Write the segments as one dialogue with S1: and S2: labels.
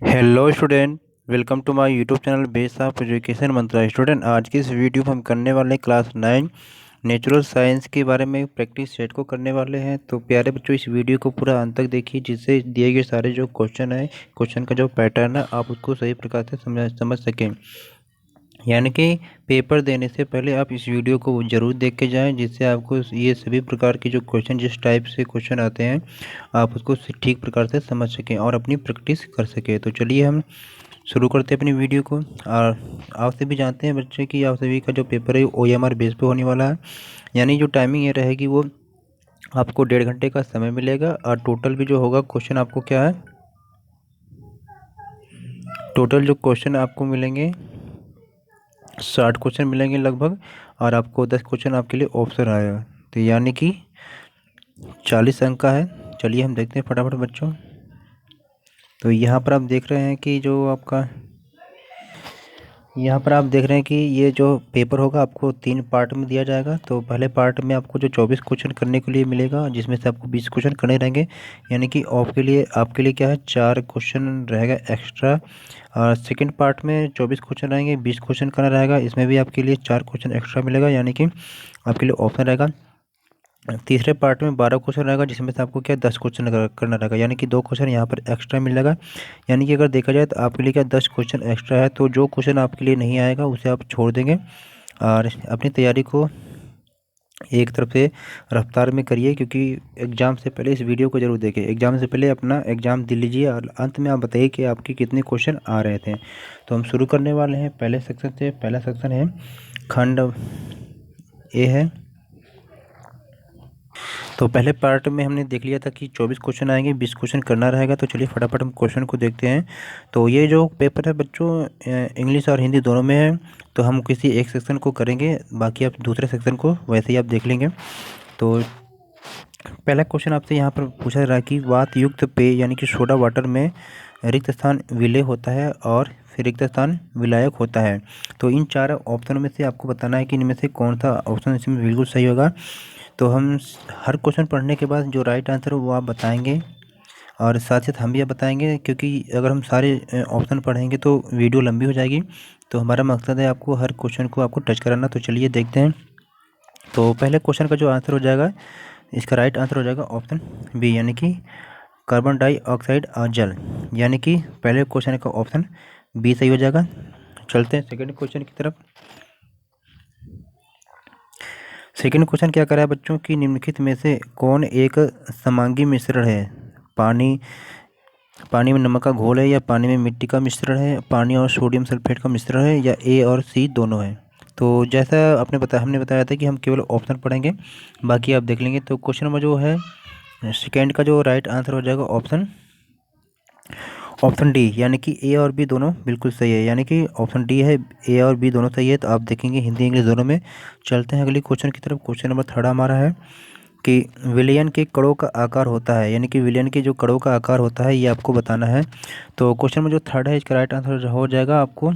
S1: Hello student. Welcome to my YouTube channel base of education Mantra. Student, आज की इस video में हम करने वाले हैं क्लास 9 नेचुरल साइंस के बारे में प्रैक्टिस सेट को करने वाले हैं। तो प्यारे बच्चों, इस वीडियो को पूरा अंत तक देखिए, जिससे दिए गए सारे जो क्वेश्चन है, क्वेश्चन का जो पैटर्न है, आप उसको सही प्रकार से समझ सकें। यानी कि पेपर देने से पहले आप इस वीडियो को ज़रूर देख के जाएं, जिससे आपको ये सभी प्रकार के जो क्वेश्चन, जिस टाइप से क्वेश्चन आते हैं, आप उसको ठीक प्रकार से समझ सकें और अपनी प्रैक्टिस कर सकें। तो चलिए हम शुरू करते हैं अपनी वीडियो को। और आप सभी जानते हैं बच्चे कि आप सभी का जो पेपर है OMR बेस पे होने वाला है। यानी जो टाइमिंग ये रहेगी वो आपको 1.5 घंटे का समय मिलेगा। और टोटल भी जो होगा क्वेश्चन आपको क्या है, टोटल जो क्वेश्चन आपको मिलेंगे 60 क्वेश्चन मिलेंगे लगभग। और आपको 10 क्वेश्चन आपके लिए ऑप्शन आएगा, तो यानी कि 40 अंक का है। चलिए हम देखते हैं फटाफट बच्चों। तो यहाँ पर आप देख रहे हैं कि जो आपका यहाँ पर आप देख रहे हैं कि ये जो पेपर होगा आपको 3 पार्ट में दिया जाएगा। तो पहले पार्ट में आपको जो 24 क्वेश्चन करने के लिए मिलेगा, जिसमें से आपको 20 क्वेश्चन करने रहेंगे। यानी कि आपके लिए क्या है, 4 क्वेश्चन रहेगा एक्स्ट्रा। और सेकंड पार्ट में 24 क्वेश्चन रहेंगे, 20 क्वेश्चन करना रहेगा। इसमें भी आपके लिए 4 क्वेश्चन एक्स्ट्रा मिलेगा, यानी कि आपके लिए ऑप्शन रहेगा। तीसरे पार्ट में 12 क्वेश्चन रहेगा, जिसमें से आपको क्या 10 क्वेश्चन करना रहेगा, यानी कि 2 क्वेश्चन यहाँ पर एक्स्ट्रा मिलेगा। यानी कि अगर देखा जाए तो आपके लिए क्या 10 क्वेश्चन एक्स्ट्रा है। तो जो क्वेश्चन आपके लिए नहीं आएगा उसे आप छोड़ देंगे और अपनी तैयारी को एक तरफ से रफ्तार में करिए, क्योंकि एग्ज़ाम से पहले इस वीडियो को जरूर देखें। एग्ज़ाम से पहले अपना एग्ज़ाम दे लीजिए और अंत में आप बताइए कि आपके कितने क्वेश्चन आ रहे थे। तो हम शुरू करने वाले हैं पहले सेक्शन से। पहला सेक्शन है खंड ए है। तो पहले पार्ट में हमने देख लिया था कि 24 क्वेश्चन आएंगे, 20 क्वेश्चन करना रहेगा। तो चलिए फटाफट हम क्वेश्चन को देखते हैं। तो ये जो पेपर है बच्चों, इंग्लिश और हिंदी दोनों में है। तो हम किसी एक सेक्शन को करेंगे, बाकी आप दूसरे सेक्शन को वैसे ही आप देख लेंगे। तो पहला क्वेश्चन आपसे यहाँ पर पूछा जा रहा है कि वात युक्त पेय यानी कि सोडा वाटर में रिक्त स्थान विलेय होता है और फिर रिक्त स्थान विलायक होता है। तो इन 4 ऑप्शनों में से आपको बताना है कि इनमें से कौन सा ऑप्शन इसमें बिल्कुल सही होगा। तो हम हर क्वेश्चन पढ़ने के बाद जो राइट आंसर हो वो आप बताएंगे, और साथ साथ हम भी आप बताएंगे, क्योंकि अगर हम सारे ऑप्शन पढ़ेंगे तो वीडियो लंबी हो जाएगी। तो हमारा मकसद है आपको हर क्वेश्चन को आपको टच कराना। तो चलिए देखते हैं। तो पहले क्वेश्चन का जो आंसर हो जाएगा, इसका राइट आंसर हो जाएगा ऑप्शन बी, यानी कि कार्बन डाइऑक्साइड और जल। यानी कि पहले क्वेश्चन का ऑप्शन बी सही हो जाएगा। चलते हैं सेकेंड क्वेश्चन की तरफ। सेकेंड क्वेश्चन क्या करा है बच्चों की निम्नलिखित में से कौन एक समांगी मिश्रण है। पानी पानी में नमक का घोल है, या पानी में मिट्टी का मिश्रण है, पानी और सोडियम सल्फेट का मिश्रण है, या ए और सी दोनों है। तो जैसा हमने बताया था कि हम केवल ऑप्शन पढ़ेंगे, बाकी आप देख लेंगे। तो क्वेश्चन नंबर जो है सेकेंड का जो राइट आंसर हो जाएगा ऑप्शन डी, यानी कि ए और बी दोनों बिल्कुल सही है। यानी कि ऑप्शन डी है, ए और बी दोनों सही है। तो आप देखेंगे हिंदी इंग्लिश दोनों में। चलते हैं अगले क्वेश्चन की तरफ। क्वेश्चन नंबर थर्ड हमारा है कि विलयन के कणों का आकार होता है, यानी कि विलयन के जो कणों का आकार होता है ये आपको बताना है। तो क्वेश्चन में जो थर्ड है इसका राइट आंसर हो जाएगा आपको,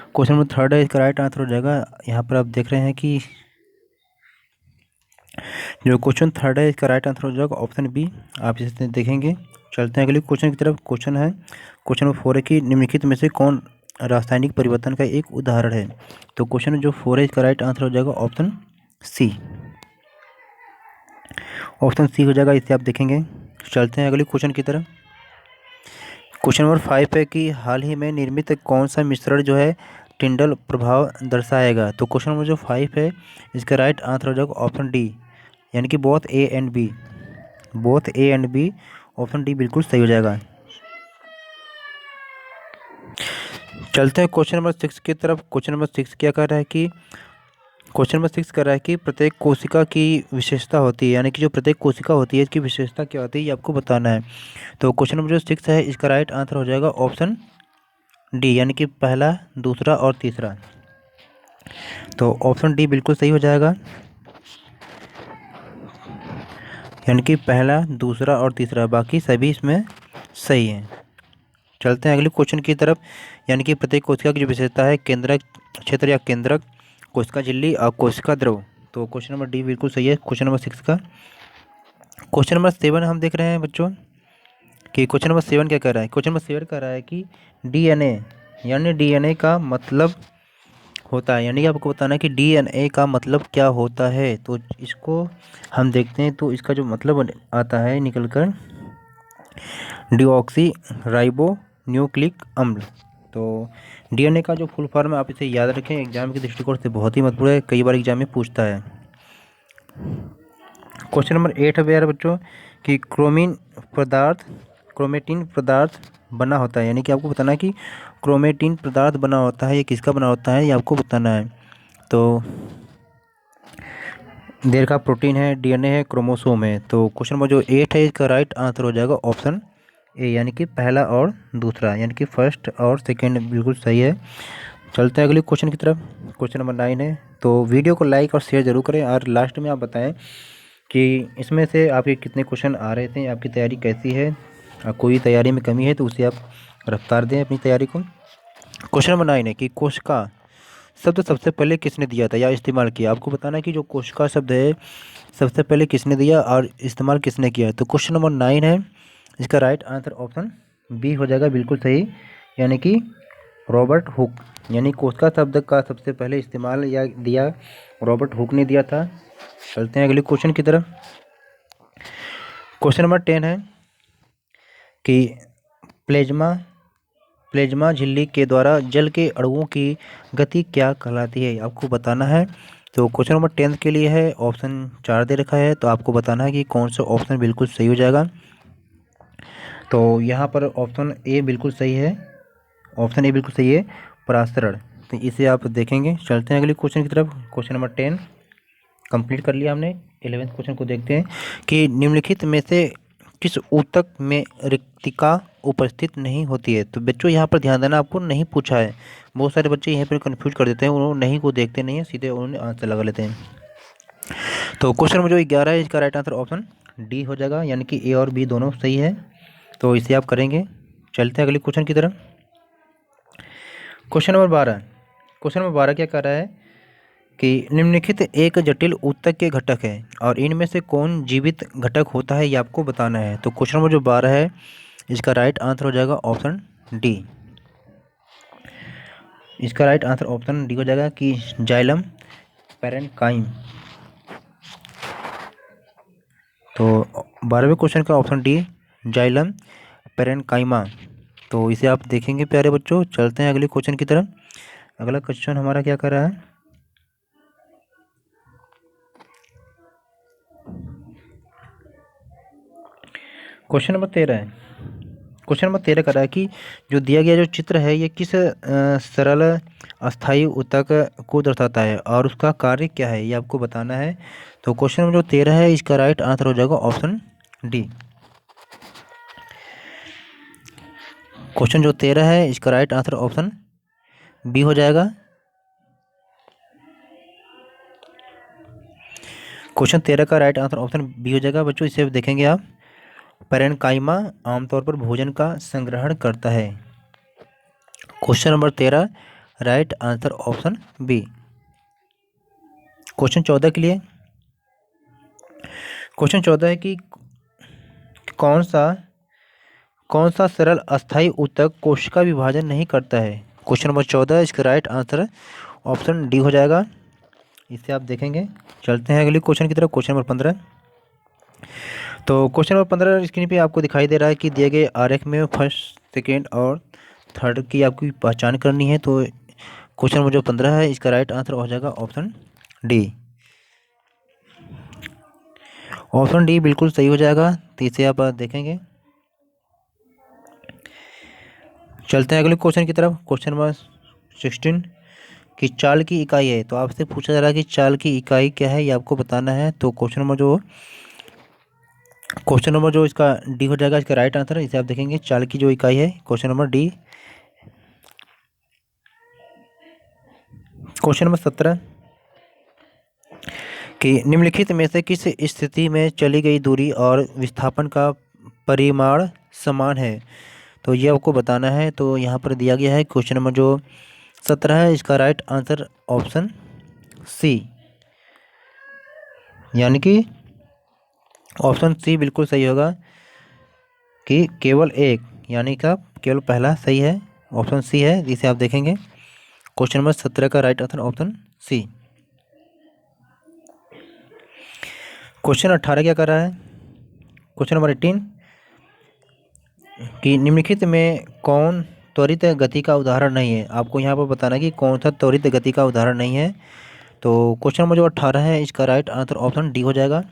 S1: क्वेश्चन नंबर थर्ड है इसका राइट आंसर हो जाएगा। यहाँ पर आप देख रहे हैं कि जो क्वेश्चन थर्ड है इसका राइट आंसर हो जाएगा ऑप्शन बी। आप इसे देखेंगे। चलते हैं अगले क्वेश्चन की तरफ। क्वेश्चन है क्वेश्चन नंबर 4 है कि निम्नलिखित में से कौन रासायनिक परिवर्तन का एक उदाहरण है। तो क्वेश्चन जो 4 है इसका राइट आंसर हो जाएगा ऑप्शन सी। ऑप्शन सी हो जाएगा, इसे आप देखेंगे। चलते हैं अगले क्वेश्चन की तरफ। क्वेश्चन नंबर 5 है कि हाल ही में निर्मित कौन सा मिश्रण जो है टिंडल प्रभाव दर्शाएगा। तो क्वेश्चन नंबर जो 5 है इसका राइट आंसर हो जाएगा ऑप्शन डी, यानी कि both A and B. Both A and B, option D बिल्कुल सही हो जाएगा। चलते हैं क्वेश्चन नंबर 6 की तरफ। क्वेश्चन नंबर 6 क्या कर रहा है कि क्वेश्चन नंबर 6 कर रहा है कि प्रत्येक कोशिका की विशेषता होती है, यानी कि जो प्रत्येक कोशिका होती है इसकी विशेषता क्या होती है ये आपको बताना है। तो क्वेश्चन नंबर जो 6 है इसका राइट आंसर हो जाएगा ऑप्शन डी, यानी कि पहला, दूसरा और तीसरा। तो ऑप्शन डी बिल्कुल सही हो जाएगा, यानी कि पहला, दूसरा और तीसरा, बाकी सभी इसमें सही हैं। चलते हैं अगले क्वेश्चन की तरफ। यानी कि प्रत्येक कोशिका की जो विशेषता है केंद्रक क्षेत्र या केंद्रक, कोशिका झिल्ली और कोशिका द्रव। तो क्वेश्चन नंबर डी बिल्कुल सही है क्वेश्चन नंबर 6 का। क्वेश्चन नंबर 7 हम देख रहे हैं बच्चों कि क्वेश्चन नंबर 7 क्या कर रहा है। क्वेश्चन नंबर 7 कह रहा है कि डीएनए, यानी डीएनए का मतलब होता है, यानी कि आपको बताना है कि डीएनए का मतलब क्या होता है। तो इसको हम देखते हैं। तो इसका जो मतलब आता है निकल कर डिऑक्सी राइबो न्यूक्लिक अम्ल। तो डीएनए का जो फुल फॉर्म है आप इसे याद रखें, एग्जाम के दृष्टिकोण से बहुत ही महत्वपूर्ण है, कई बार एग्जाम में पूछता है। क्वेश्चन नंबर 8 है यार बच्चों कि क्रोमेटिन पदार्थ बना होता है, यानी कि आपको बताना है कि क्रोमेटिन पदार्थ बना होता है, ये किसका बना होता है ये आपको बताना है। तो देर का प्रोटीन है, डीएनए है, क्रोमोसोम है। तो क्वेश्चन नंबर जो 8 है इसका राइट आंसर हो जाएगा ऑप्शन ए, यानी कि पहला और दूसरा, यानी कि फर्स्ट और सेकेंड बिल्कुल सही है। चलते हैं अगले क्वेश्चन की तरफ। क्वेश्चन नंबर 9 है। तो वीडियो को लाइक और शेयर जरूर करें और लास्ट में आप बताएं कि इसमें से आपके कितने क्वेश्चन आ रहे थे, आपकी तैयारी कैसी है, कोई तैयारी में कमी है तो उसे आप रफ्तार दें अपनी तैयारी को। क्वेश्चन नंबर 9 है कि कोशिका शब्द सबसे पहले किसने दिया था या इस्तेमाल किया। आपको बताना है कि जो कोशिका शब्द है सबसे पहले किसने दिया और इस्तेमाल किसने किया। तो क्वेश्चन नंबर 9 है, इसका राइट आंसर ऑप्शन बी हो जाएगा, बिल्कुल सही, यानी कि रॉबर्ट हुक, यानी कोशिका शब्द का सबसे पहले इस्तेमाल या दिया रॉबर्ट हुक ने दिया था। चलते हैं अगले क्वेश्चन की तरफ। क्वेश्चन नंबर 10 है कि प्लेज्मा प्लेज्मा झिल्ली के द्वारा जल के अणुओं की गति क्या कहलाती है, आपको बताना है। तो क्वेश्चन नंबर 10 के लिए है, ऑप्शन 4 दे रखा है, तो आपको बताना है कि कौन सा ऑप्शन बिल्कुल सही हो जाएगा। तो यहाँ पर ऑप्शन ए बिल्कुल सही है, ऑप्शन ए बिल्कुल सही है, परासरण। तो इसे आप देखेंगे। चलते हैं अगले क्वेश्चन की तरफ। क्वेश्चन नंबर 10 कंप्लीट कर लिया हमने। 11वें क्वेश्चन को देखते हैं कि निम्नलिखित में से किस ऊतक में रिक्तिका उपस्थित नहीं होती है। तो बच्चों यहाँ पर ध्यान देना, आपको नहीं पूछा है। बहुत सारे बच्चे यहाँ पर कंफ्यूज कर देते हैं, उन्होंने नहीं को देखते नहीं है, सीधे उन्होंने आंसर लगा लेते हैं। तो क्वेश्चन नंबर जो 11 है इसका राइट आंसर ऑप्शन डी हो जाएगा, यानी कि ए और बी दोनों सही है। तो इसे आप करेंगे। चलते हैं अगले क्वेश्चन की तरफ। Question number 12। क्वेश्चन नंबर 12 क्या कर रहा है कि निम्नलिखित एक जटिल ऊतक के घटक है और इनमें से कौन जीवित घटक होता है ये आपको बताना है। तो क्वेश्चन नंबर जो 12 है इसका राइट आंसर हो जाएगा ऑप्शन डी। इसका राइट आंसर ऑप्शन डी हो जाएगा कि जाइलम पैरेन्काइम। तो 12वें क्वेश्चन का ऑप्शन डी जाइलम पैरेन्काइमा। तो इसे आप देखेंगे प्यारे बच्चों। चलते हैं अगले क्वेश्चन की तरफ। अगला क्वेश्चन हमारा क्या कर रहा है, क्वेश्चन नंबर 13 है। क्वेश्चन नंबर 13 कर रहा है कि जो दिया गया जो चित्र है ये किस सरल अस्थायी ऊतक को दर्शाता है और उसका कार्य क्या है ये आपको बताना है। तो क्वेश्चन नंबर जो 13 है इसका राइट आंसर हो जाएगा ऑप्शन डी। क्वेश्चन जो 13 है इसका राइट आंसर ऑप्शन बी हो जाएगा। क्वेश्चन 13 का राइट आंसर ऑप्शन बी हो जाएगा बच्चों। इसे देखेंगे आप। पैरेन्काइमा आमतौर पर भोजन का संग्रहण करता है। Question number 13 right answer option B. Question 14 के लिए। क्वेश्चन 14 है कि कौन सा सरल अस्थायी ऊतक कोशिका विभाजन नहीं करता है। क्वेश्चन नंबर 14 इसका राइट आंसर ऑप्शन डी हो जाएगा। इसे आप देखेंगे। चलते हैं अगले क्वेश्चन की तरफ। Question number 15। तो क्वेश्चन नंबर 15 स्क्रीन पे आपको दिखाई दे रहा है कि दिए गए आरेख में फर्स्ट सेकेंड और थर्ड की आपकी पहचान करनी है। तो क्वेश्चन नंबर जो 15 है इसका राइट आंसर हो जाएगा ऑप्शन डी। ऑप्शन डी बिल्कुल सही हो जाएगा। तो इसे आप देखेंगे। चलते हैं अगले क्वेश्चन की तरफ। क्वेश्चन नंबर 16 कि चाल की इकाई है। तो आपसे पूछा जा रहा है कि चाल की इकाई क्या है ये आपको बताना है। तो क्वेश्चन नंबर जो इसका डी हो जाएगा, इसका राइट आंसर है। इसे आप देखेंगे। चाल की जो इकाई है question number D. Question number 17 कि निम्नलिखित में से किस स्थिति में चली गई दूरी और विस्थापन का परिमाण समान है। तो ये आपको बताना है। तो यहाँ पर दिया गया है क्वेश्चन नंबर जो 17 है इसका राइट आंसर ऑप्शन सी, यानी कि ऑप्शन सी बिल्कुल सही होगा। कि केवल एक, यानी का केवल पहला सही है, ऑप्शन सी है, जिसे आप देखेंगे। क्वेश्चन नंबर 17 का right answer option C. Question 18 क्या कर रहा है? क्वेश्चन नंबर 18 कि निम्नलिखित में कौन त्वरित गति का उदाहरण नहीं है? आपको यहाँ पर बताना है कि कौन सा त्वरित गति का उदाहरण नहीं है। तो क्वेश्चन नंबर जो 18 है, इसका राइट आंसर ऑप्शन डी हो जाएगा।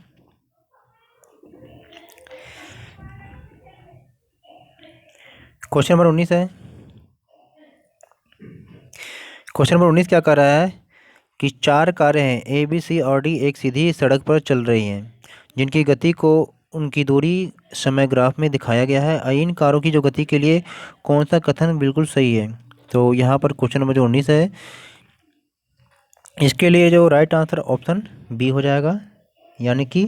S1: क्वेश्चन नंबर 19 है। क्वेश्चन नंबर 19 क्या कर रहा है कि 4 कारें हैं ए, बी, सी और डी एक सीधी सड़क पर चल रही हैं, जिनकी गति को उनकी दूरी समय ग्राफ में दिखाया गया है। इन कारों की जो गति के लिए कौन सा कथन बिल्कुल सही है? तो यहाँ पर क्वेश्चन नंबर जो 19 है, इसके लिए जो राइट आंसर ऑप्शन बी हो जाएगा, यानी कि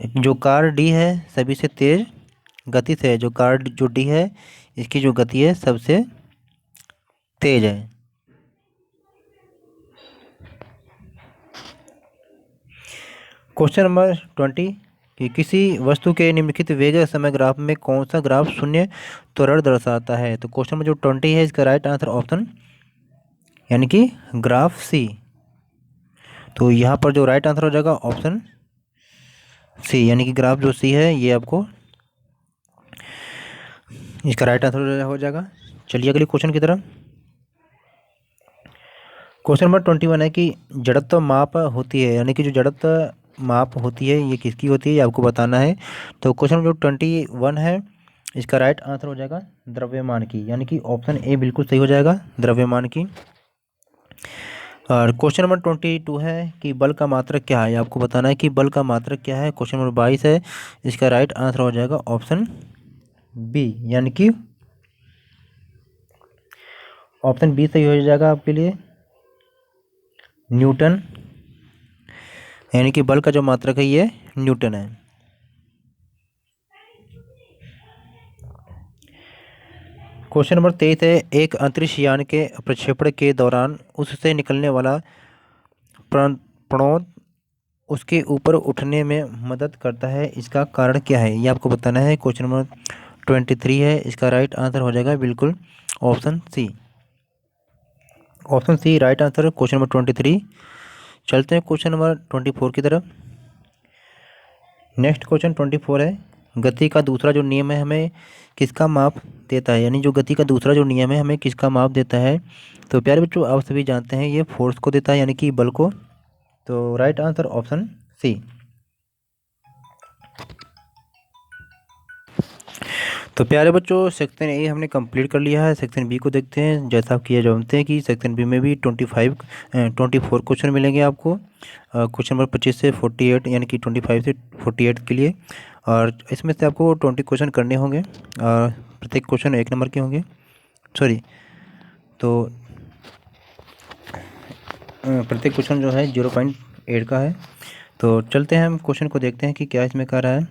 S1: जो कार डी है सभी से तेज गति से, जो कार जो डी है इसकी जो गति है सबसे तेज है। क्वेश्चन नंबर 20 कि किसी वस्तु के निम्नलिखित वेग समय ग्राफ में कौन सा ग्राफ शून्य त्वरण दर्शाता है? तो क्वेश्चन नंबर जो 20 है, इसका राइट आंसर ऑप्शन यानी कि ग्राफ सी। तो यहाँ पर जो राइट आंसर हो जाएगा ऑप्शन सी, यानी कि ग्राफ जो सी है ये आपको इसका राइट आंसर हो जाएगा। चलिए अगले क्वेश्चन की तरफ। क्वेश्चन नंबर 21 है कि जड़त्व माप होती है, यानी कि जो जड़त्व माप होती है ये किसकी होती है, ये आपको बताना है। तो क्वेश्चन नंबर जो 21 है, इसका राइट आंसर हो जाएगा द्रव्यमान की, यानी कि ऑप्शन ए बिल्कुल सही हो जाएगा, द्रव्यमान की। और क्वेश्चन नंबर 22 है कि बल का मात्रक क्या है, ये आपको बताना है कि बल का मात्रक क्या है। क्वेश्चन नंबर 22 है, इसका राइट आंसर हो जाएगा ऑप्शन बी, यानी कि ऑप्शन बी सही हो जाएगा आपके लिए, न्यूटन, यानी कि बल का जो मात्रक है ये न्यूटन है। क्वेश्चन नंबर 23 है, एक अंतरिक्ष यान के प्रक्षेपण के दौरान उससे निकलने वाला प्रणोद उसके ऊपर उठने में मदद करता है, इसका कारण क्या है, ये आपको बताना है। क्वेश्चन नंबर 23 है, इसका राइट आंसर हो जाएगा बिल्कुल option C. Option C right answer है क्वेश्चन नंबर 23। चलते हैं क्वेश्चन नंबर 24 की तरफ। नेक्स्ट क्वेश्चन 24 है, गति का दूसरा जो नियम है हमें किसका माप देता है, यानी जो गति का दूसरा जो नियम है हमें किसका माप देता है? तो प्यारे बच्चों आप सभी जानते हैं ये फोर्स को देता है, यानी कि बल को। तो राइट आंसर ऑप्शन सी। तो प्यारे बच्चों सेक्शन ए हमने कंप्लीट कर लिया है। सेक्शन बी को देखते हैं। जैसा आप किया जानते हैं कि सेक्शन बी में भी 24 क्वेश्चन मिलेंगे आपको। क्वेश्चन नंबर 25 से 48, यानी कि 25 से 48 के लिए। और इसमें से आपको 20 क्वेश्चन करने होंगे और प्रत्येक क्वेश्चन 1 नंबर के होंगे, सॉरी। तो प्रत्येक क्वेश्चन जो है 0.8 का है। तो चलते हैं हम क्वेश्चन को देखते हैं कि क्या इसमें कह रहा है।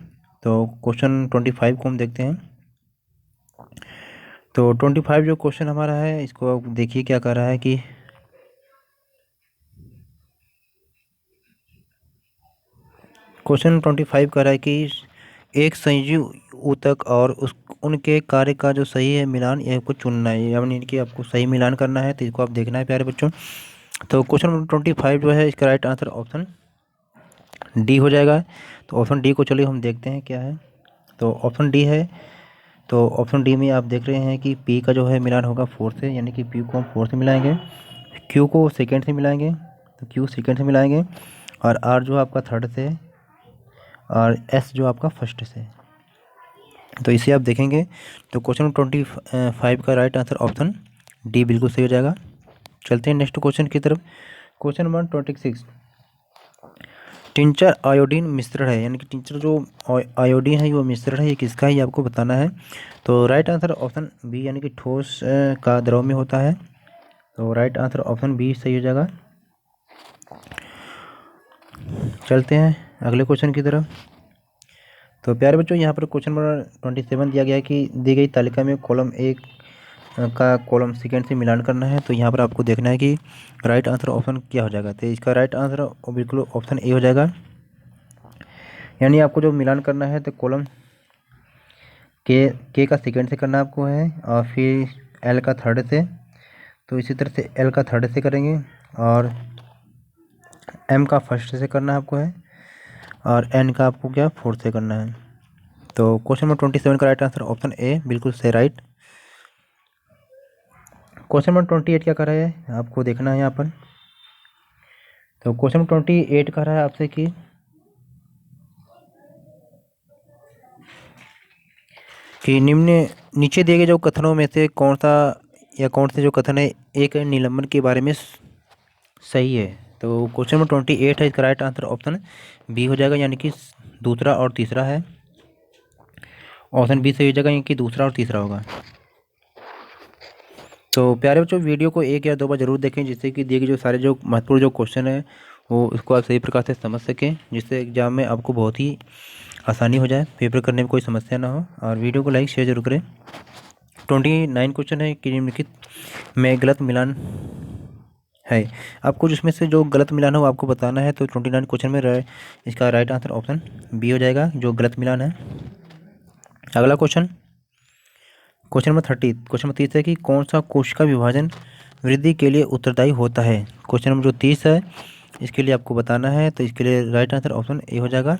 S1: तो क्वेश्चन 25 को हम देखते हैं। तो 25 जो क्वेश्चन हमारा है, इसको आप देखिए क्या कर रहा है कि क्वेश्चन 25 कर रहा है कि एक संजीव ऊतक और उनके कार्य का जो सही है मिलान यह को चुनना है, यानी कि आपको सही मिलान करना है, तो इसको आप देखना है प्यारे बच्चों। तो क्वेश्चन नंबर 25 जो है, इसका राइट आंसर ऑप्शन डी हो जाएगा। तो ऑप्शन डी को चलिए हम देखते हैं क्या है। तो ऑप्शन डी है। तो ऑप्शन डी में आप देख रहे हैं कि पी का जो है मिलान होगा 4 से, यानी कि पी को हम 4 से मिलाएंगे, क्यू को सेकेंड से मिलाएंगे, तो क्यू सेकेंड से मिलाएंगे, और आर जो आपका थर्ड से, और एस जो आपका फर्स्ट से। तो इसे आप देखेंगे। तो क्वेश्चन 25 का राइट आंसर ऑप्शन डी बिल्कुल सही हो जाएगा। चलते हैं नेक्स्ट क्वेश्चन की तरफ। क्वेश्चन नंबर 26, टिंचर आयोडीन मिश्रण है, यानी कि टिंचर जो आयोडीन है वो मिश्रण है, ये किसका है ये आपको बताना है। तो राइट आंसर ऑप्शन बी, यानी कि ठोस का द्रव में होता है। तो राइट आंसर ऑप्शन बी सही हो जाएगा। चलते हैं अगले क्वेश्चन की तरफ। तो प्यारे बच्चों यहाँ पर क्वेश्चन नंबर 27 दिया गया है कि दी गई तालिका में कॉलम 1 का कॉलम सेकेंड से मिलान करना है। तो यहाँ पर आपको देखना है कि राइट आंसर ऑप्शन क्या हो जाएगा। तो इसका राइट आंसर बिल्कुल ऑप्शन ए हो जाएगा, यानी आपको जो मिलान करना है तो कॉलम के का सेकंड से करना आपको है और फिर एल का थर्ड से। तो इसी तरह से एल का थर्ड से करेंगे और एम का फर्स्ट से करना आपको है और एन का आपको क्या फोर्थ से करना है। तो क्वेश्चन नंबर 27 का राइट आंसर ऑप्शन ए बिल्कुल सही राइट। क्वेश्चन नंबर 28 क्या कर रहा है आपको देखना है यहाँ पर। तो क्वेश्चन नंबर 28 कर रहा है आपसे कि निम्न नीचे दिए गए जो कथनों में से कौन सा या कौन से जो कथन है एक निलंबन के बारे में सही है। तो क्वेश्चन नंबर 28 है, इसका राइट आंसर ऑप्शन बी हो जाएगा, यानी कि दूसरा और तीसरा है। ऑप्शन बी सही हो जाएगा, यानी कि दूसरा और तीसरा होगा। तो प्यारे बच्चों वीडियो को एक या दो बार जरूर देखें, जिससे कि दिए गए जो सारे जो महत्वपूर्ण जो क्वेश्चन है वो उसको आप सही प्रकार से समझ सकें, जिससे एग्जाम में आपको बहुत ही आसानी हो जाए, पेपर करने में कोई समस्या ना हो। और वीडियो को लाइक शेयर जरूर करें। 29 क्वेश्चन है कि निम्नलिखित में गलत मिलान है। आपको जिसमें से जो गलत मिलान हो आपको बताना है। तो 29 क्वेश्चन में इसका राइट आंसर ऑप्शन बी हो जाएगा, जो गलत मिलान है। अगला क्वेश्चन नंबर 30। क्वेश्चन नंबर 30 है कि कौन सा कोशिका विभाजन वृद्धि के लिए उत्तरदायी होता है। क्वेश्चन नंबर जो 30 है इसके लिए आपको बताना है। तो इसके लिए राइट आंसर ऑप्शन ए हो जाएगा,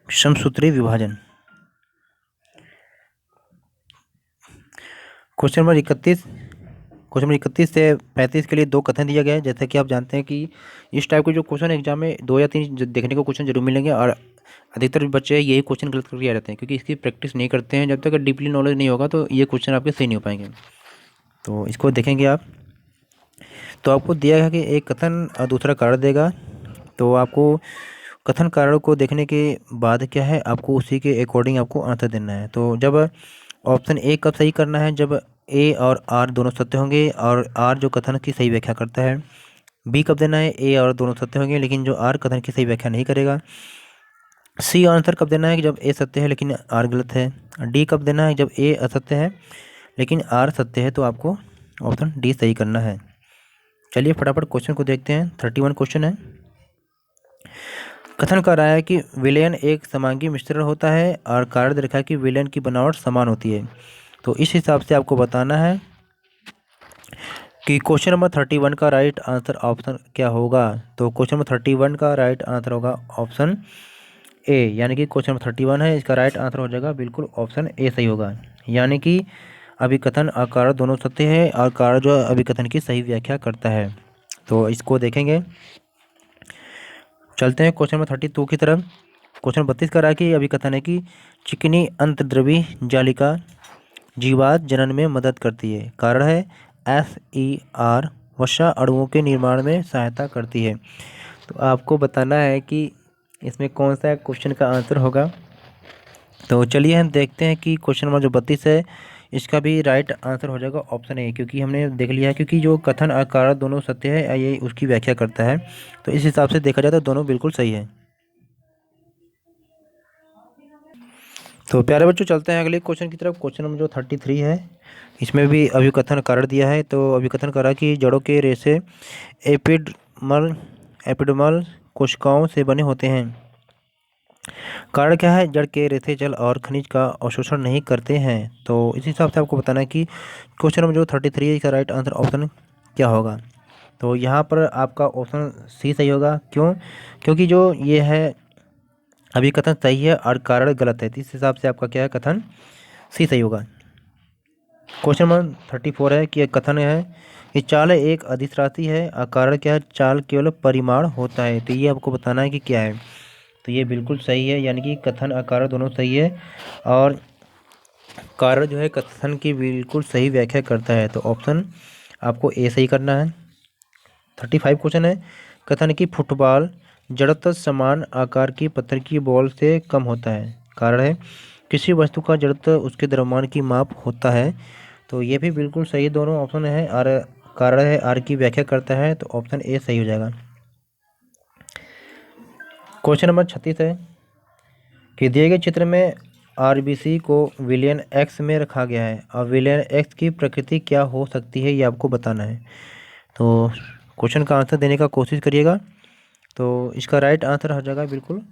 S1: समसूत्री विभाजन। क्वेश्चन नंबर 31 से 35 के लिए दो कथन दिया गया है। जैसा कि आप जानते हैं कि इस टाइप के जो क्वेश्चन एग्जाम में 2 या 3 देखने को क्वेश्चन जरूर मिलेंगे, और अधिकतर बच्चे यही क्वेश्चन गलत करके आ जाते हैं, क्योंकि इसकी प्रैक्टिस नहीं करते हैं। जब तक डीपली नॉलेज नहीं होगा तो ये क्वेश्चन आपके सही नहीं हो पाएंगे। तो इसको देखेंगे आप। तो आपको दिया गया कि एक कथन और दूसरा कारण देगा। तो आपको कथन कारण को देखने के बाद क्या है, आपको उसी के अकॉर्डिंग आपको आंसर देना है। तो जब ऑप्शन ए कब सही करना है, जब ए और आर दोनों सत्य होंगे और आर जो कथन की सही व्याख्या करता है। बी कब देना है, ए और दोनों सत्य होंगे लेकिन जो आर कथन की सही व्याख्या नहीं करेगा। सी आंसर कब देना है कि जब ए सत्य है लेकिन आर गलत है। डी कब देना है, जब ए असत्य है लेकिन आर सत्य है। तो आपको ऑप्शन डी सही करना है। चलिए फटाफट क्वेश्चन को देखते हैं। 31 क्वेश्चन है। कथन कर रहा है कि विलयन एक समांगी मिश्रण होता है और कारण दे रखा है कि विलयन की बनावट समान होती है। तो इस हिसाब से आपको बताना है कि क्वेश्चन नंबर 31 का राइट आंसर ऑप्शन क्या होगा। तो क्वेश्चन नंबर 31 का राइट आंसर होगा ऑप्शन ए, यानी कि क्वेश्चन नंबर 31 है, इसका राइट आंसर हो जाएगा बिल्कुल ऑप्शन ए सही होगा। यानी कि अभिकथन और कारण दोनों सत्य है और कारण जो अभिकथन की सही व्याख्या करता है। तो इसको देखेंगे। चलते हैं क्वेश्चन नंबर 32 की तरफ। क्वेश्चन 32 का रहा है कि अभिकथन है कि चिकनी अंतर्द्रवी जालिका जीवात जनन में मदद करती है। कारण है SER वसा अणुओं के निर्माण में सहायता करती है। तो आपको बताना है कि इसमें कौन सा क्वेश्चन का आंसर होगा। तो चलिए हम देखते हैं कि क्वेश्चन नंबर जो 32 है इसका भी राइट आंसर हो जाएगा ऑप्शन ए, क्योंकि हमने देख लिया है क्योंकि जो कथन और कारण दोनों सत्य है ये उसकी व्याख्या करता है। तो इस हिसाब से देखा जाए तो दोनों बिल्कुल सही है। तो प्यारे बच्चों चलते हैं अगले क्वेश्चन की तरफ। क्वेश्चन नंबर जो 33 है इसमें भी अभिकथन कारण दिया है। तो अभिकथन करा कि जड़ों के रेशे एपिडर्मल कोशिकाओं से बने होते हैं। कारण क्या है, जड़ के रेशे जल और खनिज का अवशोषण नहीं करते हैं। तो इस हिसाब से आपको बताना है कि क्वेश्चन नंबर जो 33 है इसका राइट आंसर ऑप्शन क्या होगा। तो यहाँ पर आपका ऑप्शन सी सही होगा। क्यों, क्योंकि जो ये है अभी कथन सही है और कारण गलत है। तो इस हिसाब से आपका क्या है, कथन सी सही होगा। क्वेश्चन नंबर 34 है कि एक कथन है कि चाल एक अदिश राशि है और कारण क्या है, चाल केवल परिमाण होता है। तो ये आपको बताना है कि क्या है। तो ये बिल्कुल सही है, यानी कि कथन और कारण दोनों सही है और कारण जो है कथन की बिल्कुल सही व्याख्या करता है। तो ऑप्शन आपको ए सही करना है। 35 क्वेश्चन है। कथन की फुटबॉल जड़त्व समान आकार की पत्थर की बॉल से कम होता है। कारण है किसी वस्तु का जड़त्व उसके द्रव्यमान की माप होता है। तो ये भी बिल्कुल सही दोनों ऑप्शन है। और कारण है आर की व्याख्या करता है। तो ऑप्शन ए सही हो जाएगा। क्वेश्चन नंबर 36 है कि दिए गए चित्र में RBC को विलियन एक्स में रखा गया है और विलियन एक्स की प्रकृति क्या हो सकती है ये आपको बताना है। तो क्वेश्चन का आंसर देने का कोशिश करिएगा। तो इसका राइट आंसर हो जाएगा बिल्कुल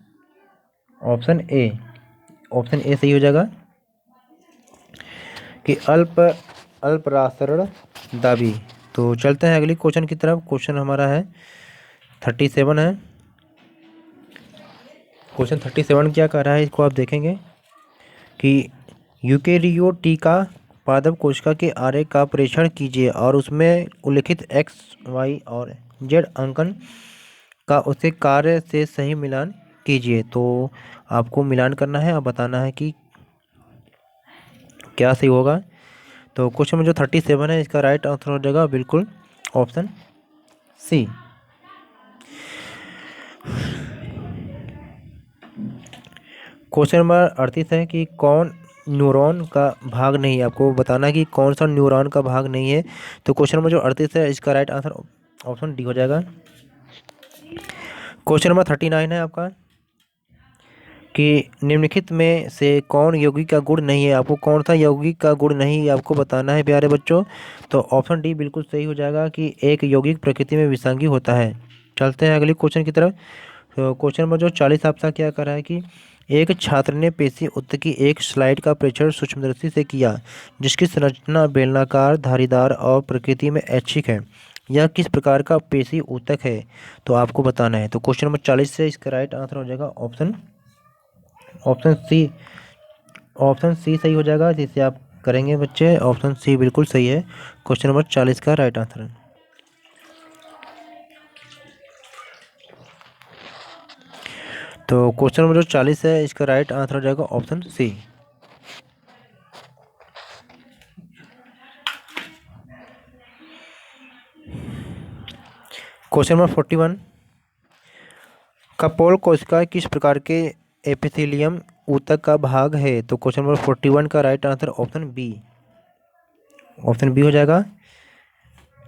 S1: ऑप्शन ए, ऑप्शन ए सही हो जाएगा कि अल्पराशरण दाबी। तो चलते हैं अगली क्वेश्चन की तरफ। क्वेश्चन हमारा है 37 है। क्वेश्चन 37 क्या कह रहा है, इसको आप देखेंगे कि यूकेरियोटिका पादप कोशिका के आरे का परीक्षण कीजिए और उसमें उल्लिखित एक्स, वाई और जेड अंकन का उसके कार्य से सही मिलान कीजिए। तो आपको मिलान करना है और बताना है कि क्या सही होगा। तो क्वेश्चन में जो 37 है इसका राइट आंसर हो जाएगा बिल्कुल ऑप्शन सी। क्वेश्चन नंबर 38 है कि कौन न्यूरॉन का भाग नहीं है, आपको बताना है कि कौन सा न्यूरॉन का भाग नहीं है। तो क्वेश्चन नंबर जो 38 है इसका राइट आंसर ऑप्शन डी हो जाएगा। क्वेश्चन नंबर 39 है आपका कि निम्नलिखित में से कौन यौगिक का गुण नहीं है, आपको कौन सा यौगिक का गुण नहीं आपको बताना है प्यारे बच्चों। तो ऑप्शन डी बिल्कुल सही हो जाएगा कि एक यौगिक प्रकृति में विसंगी होता है। चलते हैं अगली क्वेश्चन की तरफ। तो क्वेश्चन नंबर जो 40 आपका क्या कर रहा है कि एक छात्र ने पेशी उत्तक की एक स्लाइड का परीक्षण सूक्ष्मदर्शी से किया जिसकी संरचना बेलनाकार, धारीदार और प्रकृति में ऐच्छिक है। यह किस प्रकार का पेशी ऊतक है, तो आपको बताना है। तो क्वेश्चन नंबर 40 से इसका राइट आंसर हो जाएगा ऑप्शन सी। ऑप्शन सी सही हो जाएगा, जिसे आप करेंगे बच्चे। ऑप्शन सी बिल्कुल सही है, क्वेश्चन नंबर 40 का राइट आंसर है। तो क्वेश्चन नंबर जो 40 है इसका राइट आंसर हो जाएगा ऑप्शन सी। क्वेश्चन नंबर 41, कपोल कोशिका किस प्रकार के एपिथेलियम ऊतक का भाग है। तो क्वेश्चन नंबर 41 का right answer option B, option B हो जाएगा।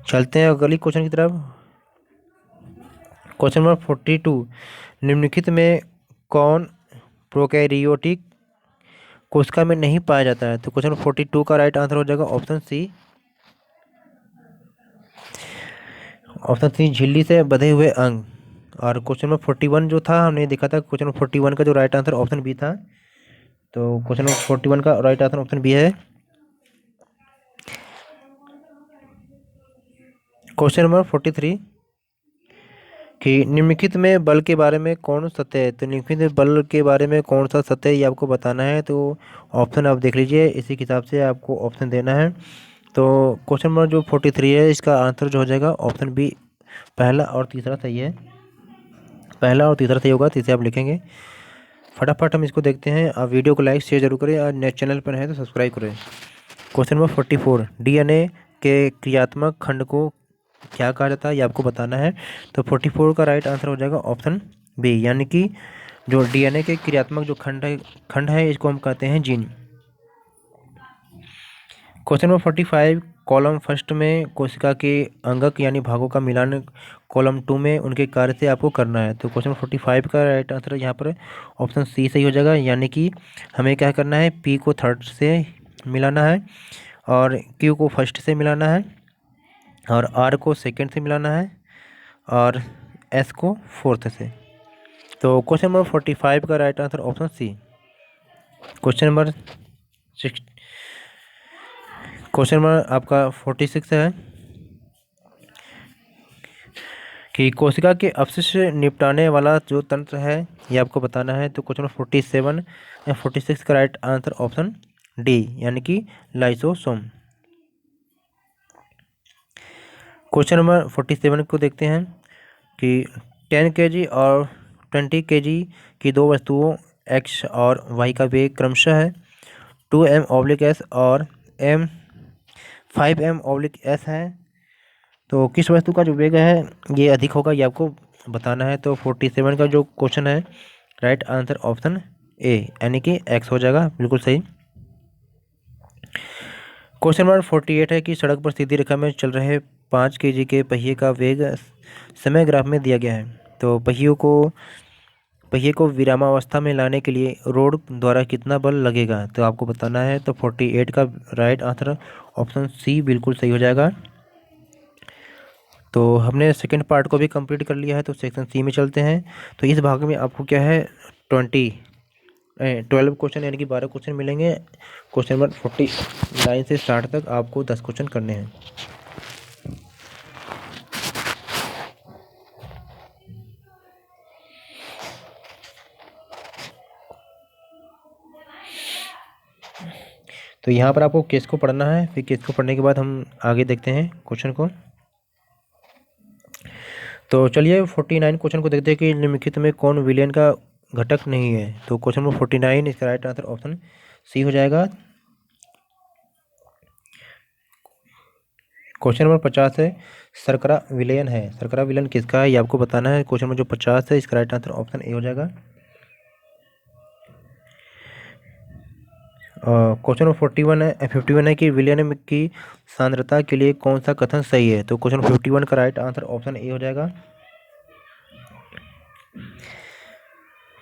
S1: चलते हैं अगली क्वेश्चन की तरफ। क्वेश्चन नंबर 42, निम्नलिखित में कौन प्रोकैरियोटिक कोशिका में नहीं पाया जाता है। तो क्वेश्चन नंबर 42 का राइट आंसर हो जाएगा ऑप्शन सी, ऑप्शन सी झिल्ली से बंधे हुए अंग। और क्वेश्चन नंबर 41 जो था हमने देखा था, क्वेश्चन नंबर 41 का जो राइट आंसर ऑप्शन बी था। तो क्वेश्चन नंबर 41 का राइट आंसर ऑप्शन बी है। क्वेश्चन नंबर 43 कि निम्नलिखित में बल के बारे में कौन सत्य है। तो निम्नलिखित में बल के बारे में कौन सा सत्य है ये आपको बताना है। तो ऑप्शन आप देख लीजिए, इसी के हिसाब से आपको ऑप्शन देना है। तो क्वेश्चन नंबर जो 43 है इसका आंसर जो हो जाएगा ऑप्शन बी, पहला और तीसरा सही है। पहला और तीसरा सही होगा, तीसरे आप लिखेंगे। फटाफट हम इसको देखते हैं। आप वीडियो को लाइक शेयर जरूर करें और नेक्स्ट चैनल पर है तो सब्सक्राइब करें। क्वेश्चन नंबर 44, डीएनए के क्रियात्मक खंड को क्या कहा जाता है ये आपको बताना है। तो 44 का राइट आंसर हो जाएगा ऑप्शन बी, यानी कि जो डीएनए के क्रियात्मक जो खंड है इसको हम कहते हैं gene. Question number 45, column first में कोशिका के अंगक यानी भागों का मिलान कॉलम 2 में उनके कार्य से आपको करना है। तो क्वेश्चन 45 का राइट आंसर यहाँ पर ऑप्शन सी सही हो जाएगा, यानी कि हमें क्या करना है, पी को थर्ड से मिलाना है और क्यू को फर्स्ट से मिलाना है और आर को सेकंड से मिलाना है और एस को फोर्थ से। तो क्वेश्चन नंबर 45 का right answer option C. Question number आपका 46 है कि कोशिका के अपशिष्ट निपटाने वाला जो तंत्र है ये आपको बताना है। तो क्वेश्चन नंबर 47 या 46 का राइट आंसर ऑप्शन डी, यानी कि लाइसोसोम। क्वेश्चन नंबर 47 को देखते हैं कि 10 kg और 20 kg की दो वस्तुओं x और y का वेग क्रमशः है 2m/s और 5m/s है। तो किस वस्तु का जो वेग है ये अधिक होगा ये आपको बताना है। तो 47 का जो क्वेश्चन है राइट आंसर ऑप्शन ए, यानी कि एक्स हो जाएगा बिल्कुल सही। क्वेश्चन नंबर 48 है कि सड़क पर सीधी रेखा में चल रहे 5 kg के पहिए का वेग समय ग्राफ में दिया गया है। तो पहिए को विरामावस्था में लाने के लिए रोड द्वारा कितना बल लगेगा तो आपको बताना है। तो 48 का राइट आंसर ऑप्शन सी बिल्कुल सही हो जाएगा। तो हमने सेकंड पार्ट को भी कंप्लीट कर लिया है, तो सेक्शन सी में चलते हैं। तो इस भाग में आपको क्या है 20 12 क्वेश्चन यानी कि 12 क्वेश्चन मिलेंगे। क्वेश्चन नंबर 49 से 60 तक आपको 10 क्वेश्चन करने हैं। तो यहाँ पर आपको केस को पढ़ना है, फिर केस को पढ़ने के बाद हम आगे देखते हैं क्वेश्चन को। तो चलिए 49 क्वेश्चन को देखते हैं कि निम्नलिखित में कौन विलेन का घटक नहीं है। तो क्वेश्चन नंबर 49 इसका राइट आंसर ऑप्शन सी हो जाएगा। क्वेश्चन नंबर 50 है, सरकरा विलेन है। सरकरा विलेन किसका है ये आपको बताना है। क्वेश्चन नंबर जो 50 है इसका राइट आंसर ऑप्शन ए हो जाएगा। क्वेश्चन नंबर 51 है कि विलियन की सांद्रता के लिए कौन सा कथन सही है। तो क्वेश्चन 51 का राइट आंसर ऑप्शन ए हो जाएगा।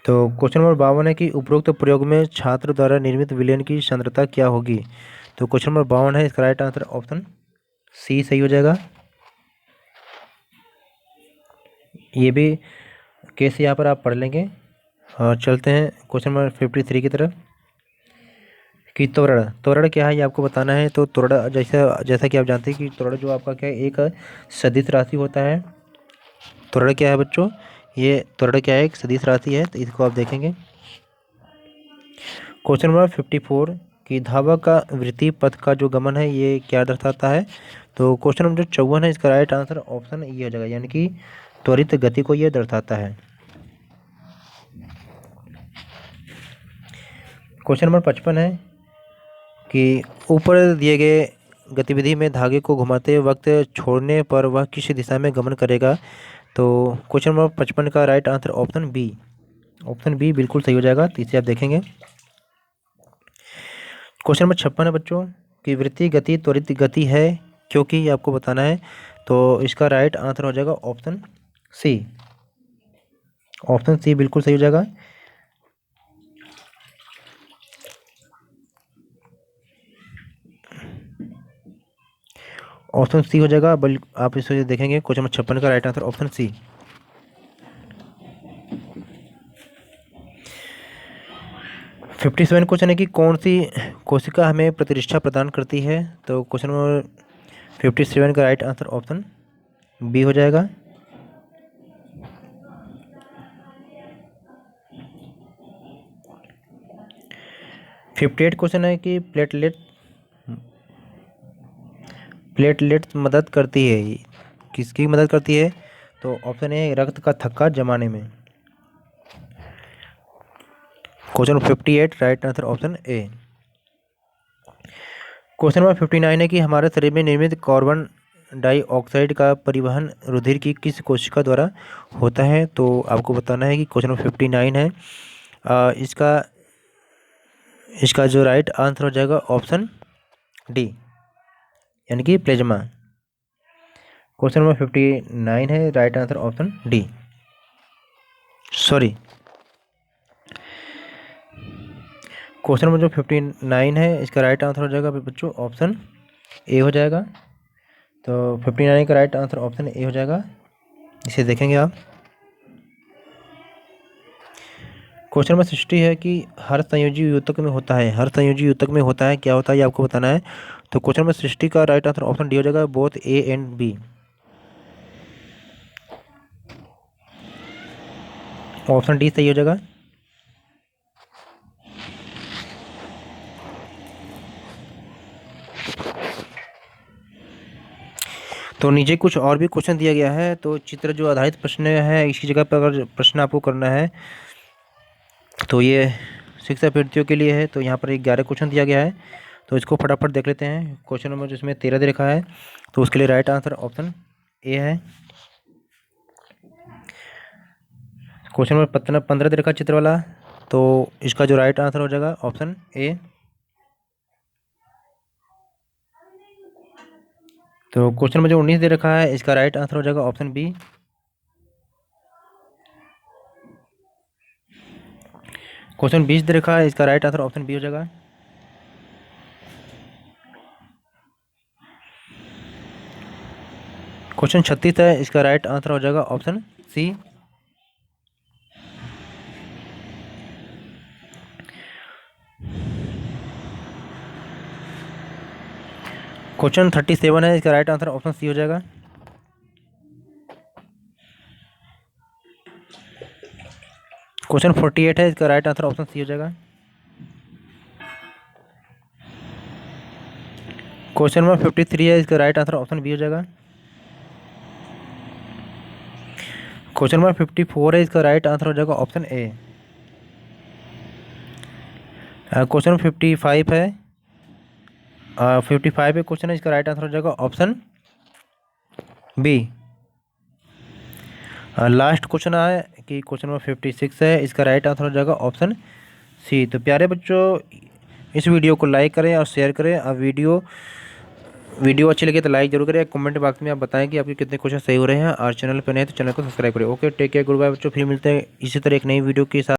S1: तो क्वेश्चन नंबर 52 है कि उपरोक्त प्रयोग में छात्र द्वारा निर्मित विलियन की सांद्रता क्या होगी। तो क्वेश्चन नंबर 52 है, इसका राइट आंसर ऑप्शन सी सही हो जाएगा। ये भी केस यहाँ पर आप पढ़ लेंगे। और चलते हैं क्वेश्चन नंबर 53 की तरफ कि त्वरण क्या है ये आपको बताना है। तो त्वरण जैसा कि आप जानते हैं कि त्वरण जो आपका क्या है, एक सदिश राशि होता है। त्वरण क्या है बच्चों, ये त्वरण क्या है, एक सदिश राशि है। तो इसको आप देखेंगे। क्वेश्चन नंबर 54 कि धावक का वृत्तीय पथ का जो गमन है ये क्या दर्शाता है। तो क्वेश्चन नंबर जो 54 है इसका राइट आंसर ऑप्शन ये हो जाएगा, यानी कि त्वरित गति को ये दर्शाता है। क्वेश्चन नंबर 55 है कि ऊपर दिए गए गतिविधि में धागे को घुमाते वक्त छोड़ने पर वह किस दिशा में गमन करेगा। तो क्वेश्चन नंबर 55 का राइट आंसर ऑप्शन बी बिल्कुल सही हो जाएगा। तो इसे आप देखेंगे। क्वेश्चन नंबर 56 है बच्चों कि वृत्तीय गति त्वरित गति है क्योंकि ये आपको बताना है। तो इसका राइट आंसर हो जाएगा ऑप्शन सी बिल्कुल सही हो जाएगा। ऑप्शन सी हो जाएगा। आप इसे देखेंगे। क्वेश्चन नंबर 56 का right answer option C. Fifty 57 question है कि कौन सी कोशिका हमें प्रतिरक्षा प्रदान करती है। तो क्वेश्चन नंबर 57 का राइट आंसर ऑप्शन बी हो जाएगा। फिफ्टी 58 क्वेश्चन है कि प्लेटलेट मदद करती है, किसकी मदद करती है। तो ऑप्शन ए रक्त का थक्का जमाने में। Question 58 right answer option A. Question number 59 है कि हमारे शरीर में निर्मित कार्बन डाइऑक्साइड का परिवहन रुधिर की किस कोशिका द्वारा होता है। तो आपको बताना है कि क्वेश्चन नंबर 59 है, इसका जो राइट आंसर हो जाएगा ऑप्शन डी, यानी कि प्लेज्मा। क्वेश्चन नंबर 59 है, right answer option D. Sorry, question number जो 59 है इसका राइट आंसर हो जाएगा बच्चों ऑप्शन ए हो जाएगा। तो 59 का राइट आंसर ऑप्शन ए हो जाएगा। इसे देखेंगे आप। क्वेश्चन नंबर 60 है कि हर संयोजी युतक में होता है, क्या होता है ये आपको बताना है। तो क्वेश्चन नंबर 60 का राइट आंसर ऑप्शन डी हो जाएगा, both A and B. Option D सही हो जाएगा। तो नीचे कुछ और भी क्वेश्चन दिया गया है। तो चित्र जो आधारित प्रश्न है इसी जगह पर अगर प्रश्न आपको करना है तो ये शिक्षा अभ्यर्थियों के लिए है। तो यहाँ पर 11 क्वेश्चन दिया गया है, तो इसको फटाफट देख लेते हैं। क्वेश्चन नंबर जिसमें 13 दे रखा है तो उसके लिए राइट आंसर ऑप्शन ए है। क्वेश्चन नंबर 15 दे रखा है चित्र वाला, तो इसका जो राइट आंसर हो जाएगा ऑप्शन ए। तो क्वेश्चन नंबर जो 19 दे रखा है इसका राइट आंसर हो जाएगा ऑप्शन बी। क्वेश्चन 20 दे रखा है इसका राइट आंसर ऑप्शन बी हो जाएगा। क्वेश्चन 36 है, इसका राइट आंसर हो जाएगा ऑप्शन सी। क्वेश्चन 37 है, इसका राइट आंसर ऑप्शन सी हो जाएगा। क्वेश्चन 48 है, इसका राइट आंसर ऑप्शन सी हो जाएगा। क्वेश्चन नंबर 53 है, इसका राइट आंसर ऑप्शन बी हो जाएगा। क्वेश्चन नंबर 54 है, इसका राइट आंसर हो जाएगा ऑप्शन ए। क्वेश्चन 55 है, 55 पे क्वेश्चन है, इसका राइट आंसर हो जाएगा ऑप्शन बी। लास्ट क्वेश्चन है कि क्वेश्चन नंबर 56 है, इसका राइट आंसर हो जाएगा ऑप्शन सी। तो प्यारे बच्चों, इस वीडियो को लाइक करें और शेयर करें। अब वीडियो अच्छी लगे तो लाइक जरूर करें। कमेंट बॉक्स में आप बताएं कि आपके कितने क्वेश्चन सही हो रहे हैं, और चैनल पर नए तो चैनल को सब्सक्राइब करें। Okay, take care, good bye बच्चों। फिर मिलते हैं इसी तरह एक नई वीडियो के साथ।